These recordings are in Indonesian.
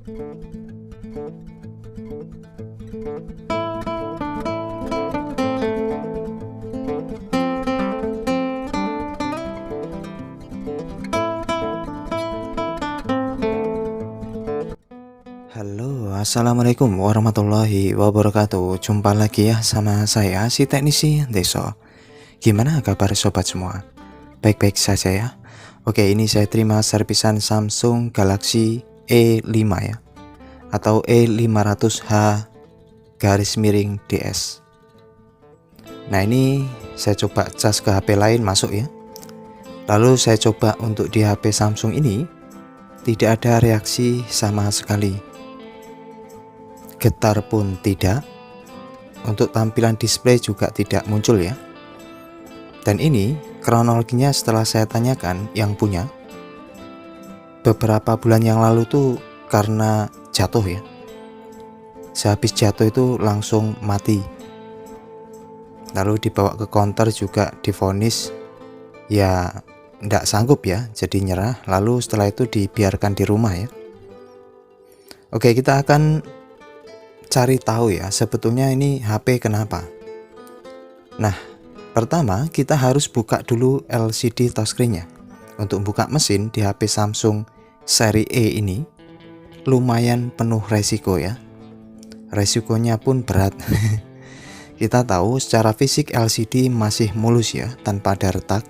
Halo, assalamualaikum warahmatullahi wabarakatuh. Jumpa lagi ya sama saya, si teknisi Deso. Gimana kabar sobat semua? Baik-baik saja ya. Oke, ini saya terima servisan Samsung Galaxy E5 ya, atau E500H garis miring DS. Nah, ini saya coba cas ke HP lain masuk ya. Lalu saya coba untuk di HP Samsung ini, tidak ada reaksi sama sekali. Getar pun tidak, untuk tampilan display juga tidak muncul ya. Dan ini kronologinya setelah saya tanyakan yang punya, beberapa bulan yang lalu tuh karena jatuh ya. Sehabis jatuh itu langsung mati. Lalu dibawa ke counter juga divonis ya nggak sanggup ya, jadi nyerah. Lalu setelah itu dibiarkan di rumah ya. Oke, kita akan cari tahu ya sebetulnya ini HP kenapa. Nah, pertama kita harus buka dulu LCD touchscreen-nya. Untuk buka mesin di HP Samsung seri E ini lumayan penuh resiko ya. Resikonya pun berat. Kita tahu secara fisik LCD masih mulus ya, tanpa ada retak.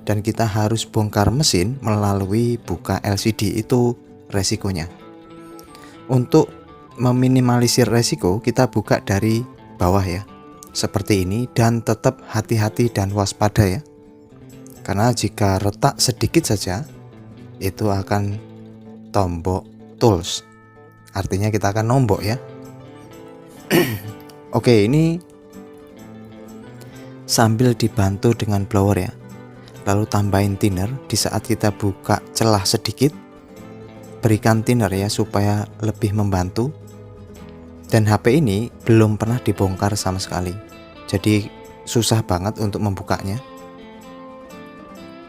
Dan kita harus bongkar mesin melalui buka LCD, itu resikonya. Untuk meminimalisir resiko, kita buka dari bawah ya, seperti ini, dan tetap hati-hati dan waspada ya, karena jika retak sedikit saja itu akan tombok tools, artinya kita akan nombok ya. Oke, ini sambil dibantu dengan blower ya, lalu tambahin thinner. Di saat kita buka celah sedikit, berikan thinner ya supaya lebih membantu. Dan HP ini belum pernah dibongkar sama sekali, jadi susah banget untuk membukanya.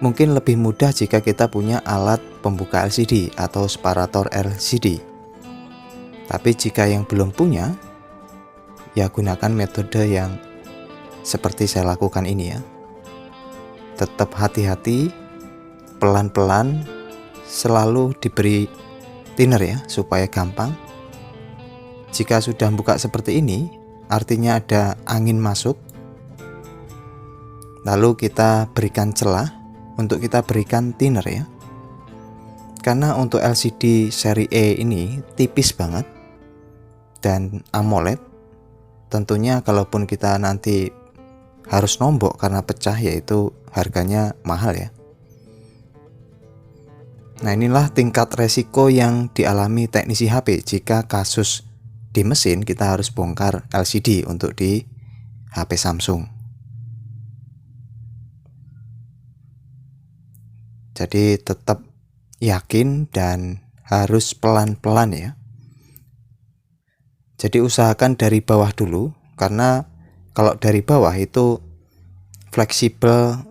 Mungkin lebih mudah jika kita punya alat pembuka LCD atau separator LCD. Tapi jika yang belum punya, ya gunakan metode yang seperti saya lakukan ini ya. Tetap hati-hati, pelan-pelan, selalu diberi thinner ya supaya gampang. Jika sudah buka seperti ini, artinya ada angin masuk. Lalu kita berikan celah, untuk kita berikan thinner ya. Karena untuk LCD seri E ini tipis banget dan AMOLED, tentunya kalaupun kita nanti harus nombok karena pecah, yaitu harganya mahal ya. Nah, inilah tingkat resiko yang dialami teknisi HP jika kasus di mesin kita harus bongkar LCD untuk di HP Samsung. Jadi tetap yakin dan harus pelan-pelan ya. Jadi usahakan dari bawah dulu, karena kalau dari bawah itu fleksibel,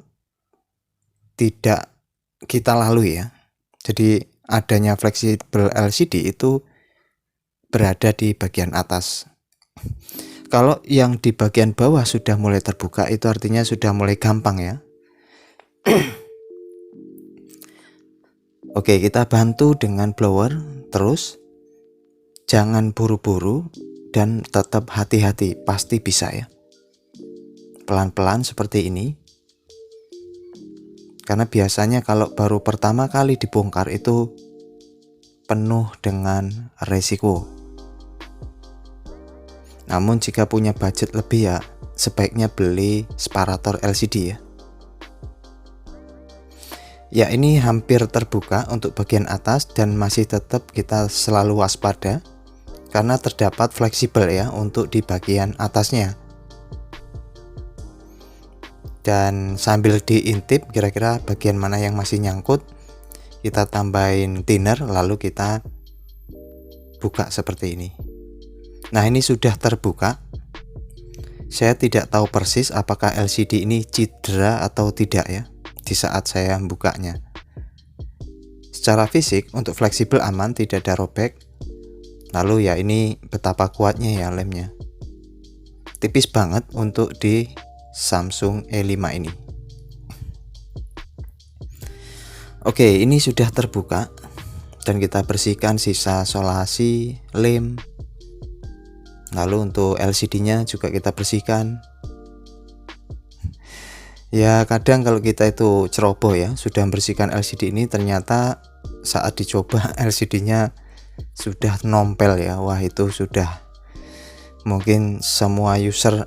tidak kita lalui ya. Jadi adanya fleksibel LCD itu berada di bagian atas. Kalau yang di bagian bawah sudah mulai terbuka, itu artinya sudah mulai gampang ya. Oke, kita bantu dengan blower terus. Jangan buru-buru dan tetap hati-hati, pasti bisa ya. Pelan-pelan seperti ini. Karena biasanya kalau baru pertama kali dibongkar itu penuh dengan resiko. Namun jika punya budget lebih ya, sebaiknya beli separator LCD ya. Ya, ini hampir terbuka untuk bagian atas dan masih tetap kita selalu waspada karena terdapat fleksibel ya untuk di bagian atasnya. Dan sambil diintip kira-kira bagian mana yang masih nyangkut, kita tambahin thinner lalu kita buka seperti ini. Nah, ini sudah terbuka. Saya tidak tahu persis apakah LCD ini cedera atau tidak ya di saat saya membukanya. Secara fisik untuk fleksibel aman, tidak ada robek. Lalu ya ini betapa kuatnya ya lemnya. Tipis banget untuk di Samsung E5 ini. Oke, ini sudah terbuka dan kita bersihkan sisa solasi, lem. Lalu untuk LCD-nya juga kita bersihkan. Ya kadang kalau kita itu ceroboh ya, sudah membersihkan LCD ini, ternyata saat dicoba LCD-nya sudah nompel ya. Wah, itu sudah mungkin semua user,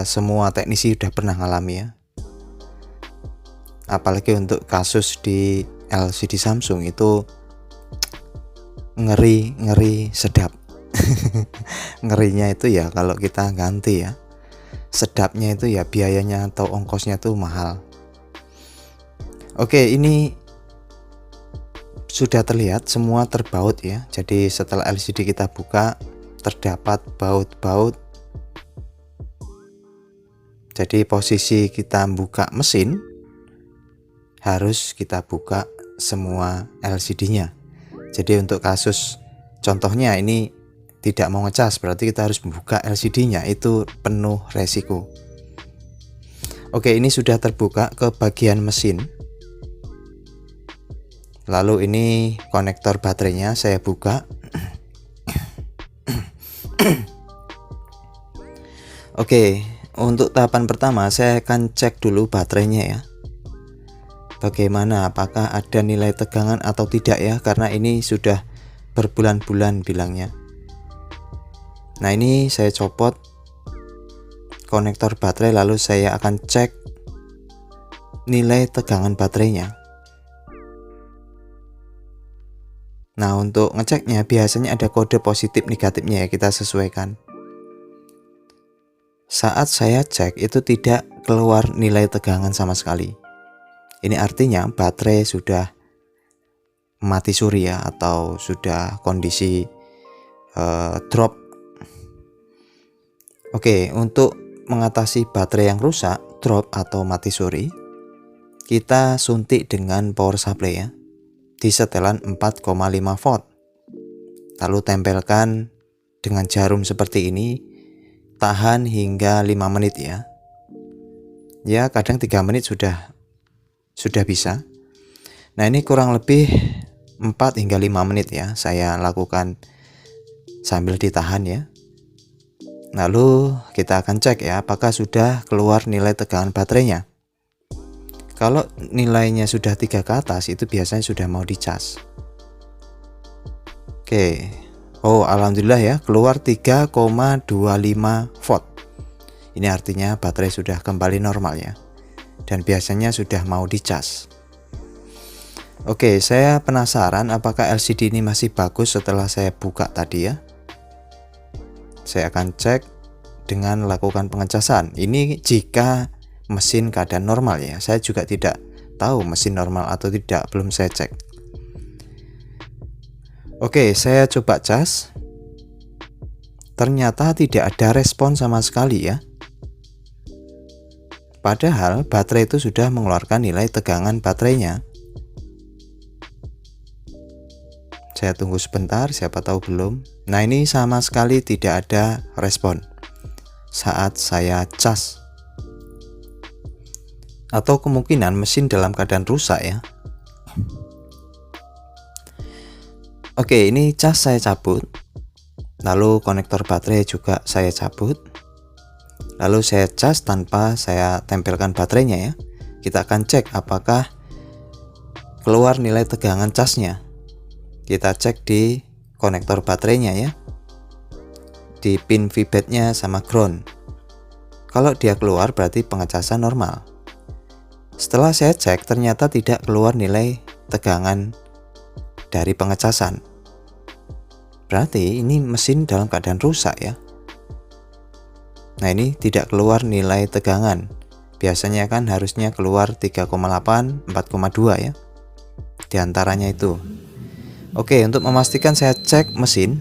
semua teknisi udah pernah ngalami ya. Apalagi untuk kasus di LCD Samsung itu ngeri sedap. Ngerinya itu ya kalau kita ganti ya. Sedapnya itu ya biayanya atau ongkosnya tuh mahal. Oke, ini sudah terlihat semua terbaut ya. Jadi setelah LCD kita buka, terdapat baut-baut. Jadi posisi kita buka mesin, harus kita buka semua LCD-nya. Jadi untuk kasus contohnya ini tidak mau ngecas, berarti kita harus membuka LCD-nya, itu penuh resiko. Oke, ini sudah terbuka ke bagian mesin. Lalu ini konektor baterainya saya buka. Oke, untuk tahapan pertama saya akan cek dulu baterainya ya. Bagaimana, apakah ada nilai tegangan atau tidak ya, karena ini sudah berbulan-bulan bilangnya. Nah, ini saya copot konektor baterai, lalu saya akan cek nilai tegangan baterainya. Nah, untuk ngeceknya biasanya ada kode positif negatifnya ya, kita sesuaikan. Saat saya cek itu tidak keluar nilai tegangan sama sekali. Ini artinya baterai sudah mati suri ya, atau sudah kondisi drop. Oke, untuk mengatasi baterai yang rusak, drop atau mati suri, kita suntik dengan power supply ya, di setelan 4,5 volt. Lalu tempelkan dengan jarum seperti ini, tahan hingga 5 menit ya. Ya kadang 3 menit sudah bisa. Nah, ini kurang lebih 4 hingga 5 menit ya saya lakukan sambil ditahan ya. Lalu kita akan cek ya apakah sudah keluar nilai tegangan baterainya. Kalau nilainya sudah 3 ke atas itu biasanya sudah mau dicas. Oke. Oh, alhamdulillah ya, keluar 3,25 volt. Ini artinya baterai sudah kembali normal ya. Dan biasanya sudah mau dicas. Oke, saya penasaran apakah LCD ini masih bagus setelah saya buka tadi ya. Saya akan cek dengan lakukan pengecasan. Ini jika mesin keadaan normal ya. Saya juga tidak tahu mesin normal atau tidak, belum saya cek. Oke, saya coba cas. Ternyata tidak ada respon sama sekali ya. Padahal baterai itu sudah mengeluarkan nilai tegangan baterainya. Saya tunggu sebentar, siapa tahu belum. Nah, ini sama sekali tidak ada respon saat saya cas. Atau kemungkinan mesin dalam keadaan rusak ya. Oke, ini cas saya cabut. Lalu konektor baterai juga saya cabut. Lalu saya cas tanpa saya tempelkan baterainya ya. Kita akan cek apakah keluar nilai tegangan casnya. Kita cek di konektor baterainya ya, di pin VBAT-nya sama ground. Kalau dia keluar berarti pengecasan normal. Setelah saya cek ternyata tidak keluar nilai tegangan dari pengecasan. Berarti ini mesin dalam keadaan rusak ya. Nah, ini tidak keluar nilai tegangan. Biasanya kan harusnya keluar 3,8, 4,2 ya. Di antaranya itu. Oke, untuk memastikan saya cek mesin.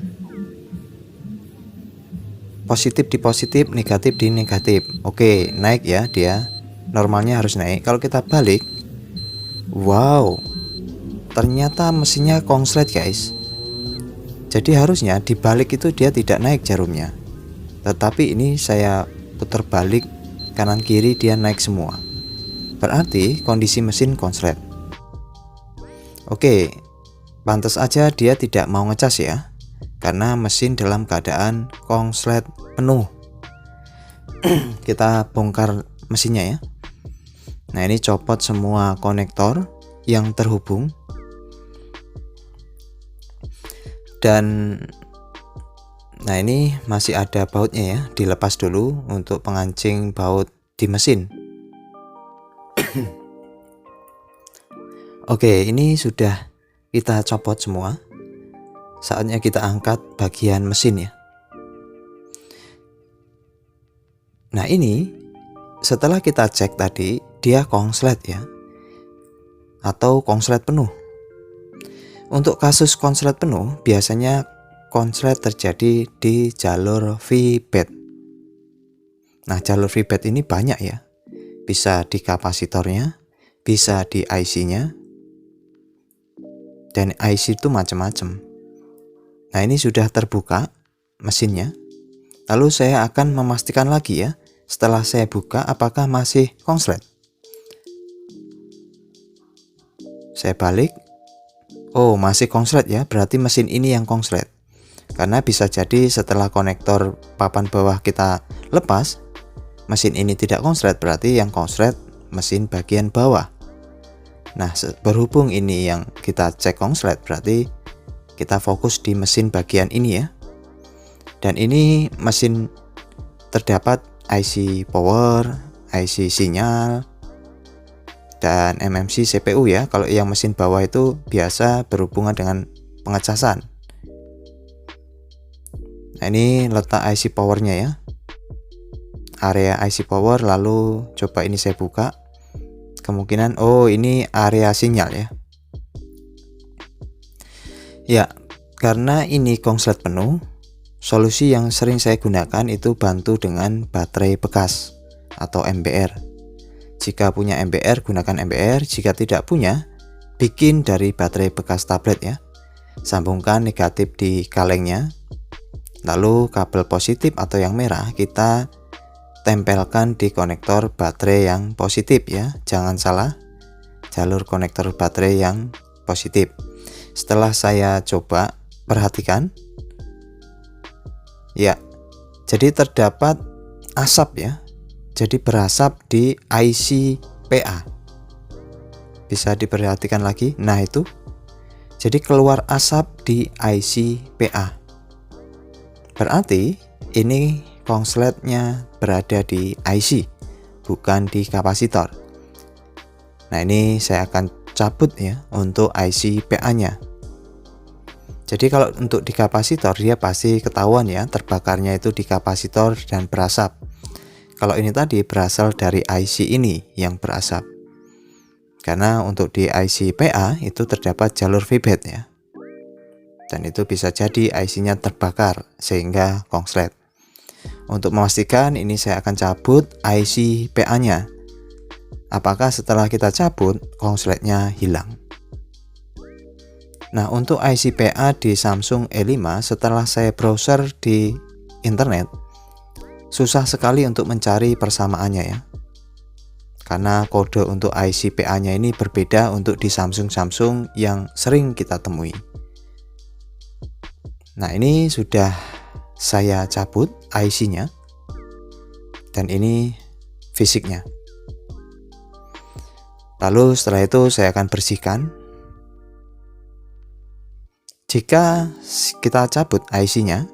Positif di positif, negatif di negatif. Oke, naik ya dia. Normalnya harus naik. Kalau kita balik, wow, ternyata mesinnya konslet guys. Jadi harusnya dibalik itu dia tidak naik jarumnya, tetapi ini saya putar balik kanan kiri, dia naik semua. Berarti kondisi mesin konslet. Oke, pantas aja dia tidak mau ngecas ya, karena mesin dalam keadaan konslet penuh. Kita bongkar mesinnya ya. Nah, ini copot semua konektor yang terhubung. Dan nah, ini masih ada bautnya ya, dilepas dulu untuk pengancing baut di mesin. Oke, ini sudah kita copot semua. Saatnya kita angkat bagian mesin ya. Nah, ini setelah kita cek tadi, dia konslet ya, atau konslet penuh. Untuk kasus konslet penuh, biasanya konslet terjadi di jalur V-bed. Nah, jalur V-bed ini banyak ya. Bisa di kapasitornya, bisa di IC-nya. Dan IC itu macam-macam. Nah, ini sudah terbuka mesinnya. Lalu saya akan memastikan lagi ya, setelah saya buka apakah masih konslet. Saya balik. Oh, masih konslet ya, berarti mesin ini yang konslet. Karena bisa jadi setelah konektor papan bawah kita lepas, mesin ini tidak konslet, berarti yang konslet mesin bagian bawah. Nah, berhubung ini yang kita cek konslet, berarti kita fokus di mesin bagian ini ya. Dan ini mesin terdapat IC power, IC sinyal, dan MMC CPU ya. Kalau yang mesin bawah itu biasa berhubungan dengan pengecasan. Nah, ini letak IC powernya ya, area IC power. Lalu coba ini saya buka, kemungkinan oh ini area sinyal ya. Ya, karena ini konslet penuh, solusi yang sering saya gunakan itu bantu dengan baterai bekas atau MBR. Jika punya MBR, gunakan MBR. Jika tidak punya, bikin dari baterai bekas tablet ya. Sambungkan negatif di kalengnya. Lalu kabel positif atau yang merah kita tempelkan di konektor baterai yang positif ya. Jangan salah, jalur konektor baterai yang positif. Setelah saya coba, perhatikan. Ya, jadi terdapat asap ya. Jadi berasap di IC PA. Bisa diperhatikan lagi. Nah, itu. Jadi keluar asap di IC PA. Berarti ini konsletnya berada di IC, bukan di kapasitor. Nah, ini saya akan cabut ya untuk IC PA-nya. Jadi kalau untuk di kapasitor dia pasti ketahuan ya, terbakarnya itu di kapasitor dan berasap. Kalau ini tadi berasal dari IC ini yang berasap. Karena untuk di IC PA itu terdapat jalur V-bed ya. Dan itu bisa jadi IC-nya terbakar sehingga konslet. Untuk memastikan ini saya akan cabut IC PA-nya. Apakah setelah kita cabut konsletnya hilang? Nah, untuk IC PA di Samsung E5 setelah saya browser di internet, susah sekali untuk mencari persamaannya ya. Karena kode untuk IC PA-nya ini berbeda untuk di Samsung yang sering kita temui. Nah, ini sudah saya cabut IC-nya. Dan ini fisiknya. Lalu setelah itu saya akan bersihkan. Jika kita cabut IC-nya,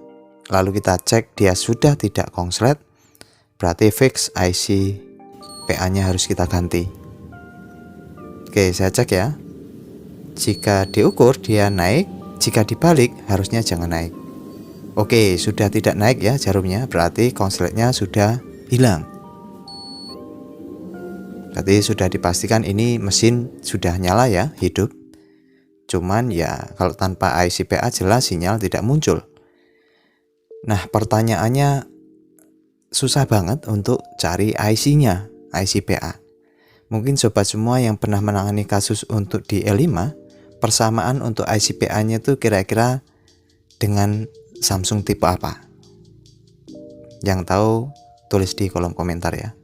lalu kita cek dia sudah tidak konslet, berarti fix IC PA-nya harus kita ganti. Oke, saya cek ya. Jika diukur dia naik, jika dibalik harusnya jangan naik. Oke, sudah tidak naik ya jarumnya, berarti konsletnya sudah hilang. Berarti sudah dipastikan ini mesin sudah nyala ya, hidup. Cuman ya kalau tanpa IC PA jelas sinyal tidak muncul. Nah, pertanyaannya susah banget untuk cari IC-nya, IC PA. Mungkin sobat semua yang pernah menangani kasus untuk di E5, persamaan untuk IC PA-nya itu kira-kira dengan Samsung tipe apa? Yang tahu tulis di kolom komentar ya.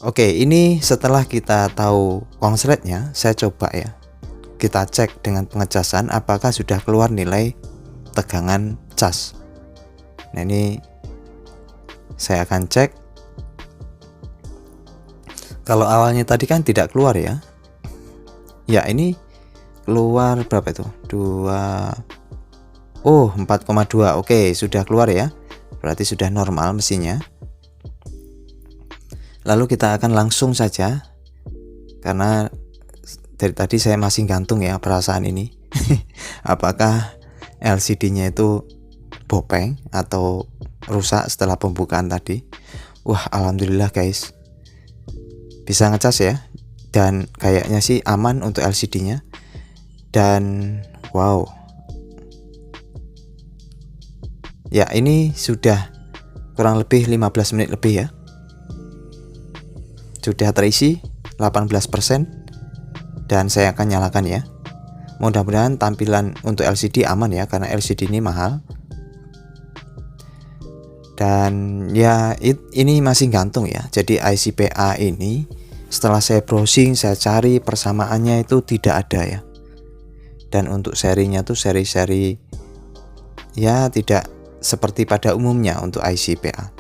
Oke, ini setelah kita tahu konsletnya, saya coba ya. Kita cek dengan pengecasan apakah sudah keluar nilai tegangan cas. Nah, ini saya akan cek. Kalau awalnya tadi kan tidak keluar ya. Ya, ini keluar berapa itu? 4,2. Oke, sudah keluar ya. Berarti sudah normal mesinnya. Lalu kita akan langsung saja, karena dari tadi saya masih gantung ya perasaan ini. Apakah LCD-nya itu bopeng atau rusak setelah pembukaan tadi? Wah, alhamdulillah guys, bisa ngecas ya, dan kayaknya sih aman untuk LCD-nya. Dan wow, ya ini sudah kurang lebih 15 menit lebih ya. Sudah terisi 18%, dan saya akan nyalakan ya. Mudah-mudahan tampilan untuk LCD aman ya, karena LCD ini mahal. Dan ya ini masih gantung ya. Jadi IC PA ini setelah saya browsing, saya cari persamaannya itu tidak ada ya. Dan untuk serinya tuh seri-seri ya tidak seperti pada umumnya untuk IC PA.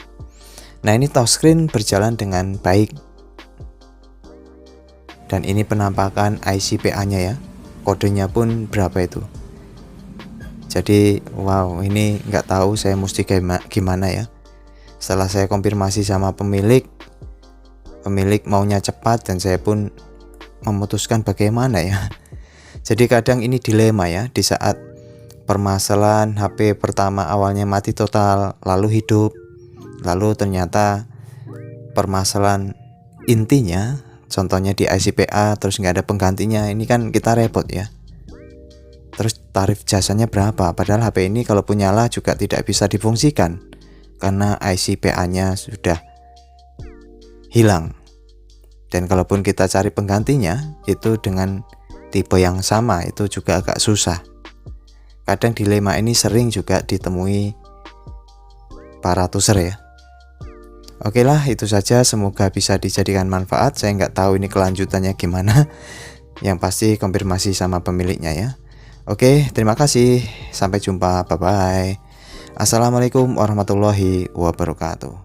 Nah, ini touchscreen berjalan dengan baik. Dan ini penampakan IC PA-nya ya. Kodenya pun berapa itu. Jadi wow, ini nggak tahu saya mesti gimana ya. Setelah saya konfirmasi sama pemilik maunya cepat, dan saya pun memutuskan bagaimana ya. Jadi kadang ini dilema ya, di saat permasalahan HP pertama awalnya mati total, lalu hidup, lalu ternyata permasalahan intinya, contohnya di IC PA terus nggak ada penggantinya, ini kan kita repot ya. Terus tarif jasanya berapa? Padahal HP ini kalaupun nyala juga tidak bisa difungsikan karena IC PA-nya sudah hilang. Dan kalaupun kita cari penggantinya itu dengan tipe yang sama, itu juga agak susah. Kadang dilema ini sering juga ditemui para user ya. Oke lah, itu saja, semoga bisa dijadikan manfaat. Saya nggak tahu ini kelanjutannya gimana. Yang pasti konfirmasi sama pemiliknya ya. Oke, terima kasih. Sampai jumpa. Bye bye. Assalamualaikum warahmatullahi wabarakatuh.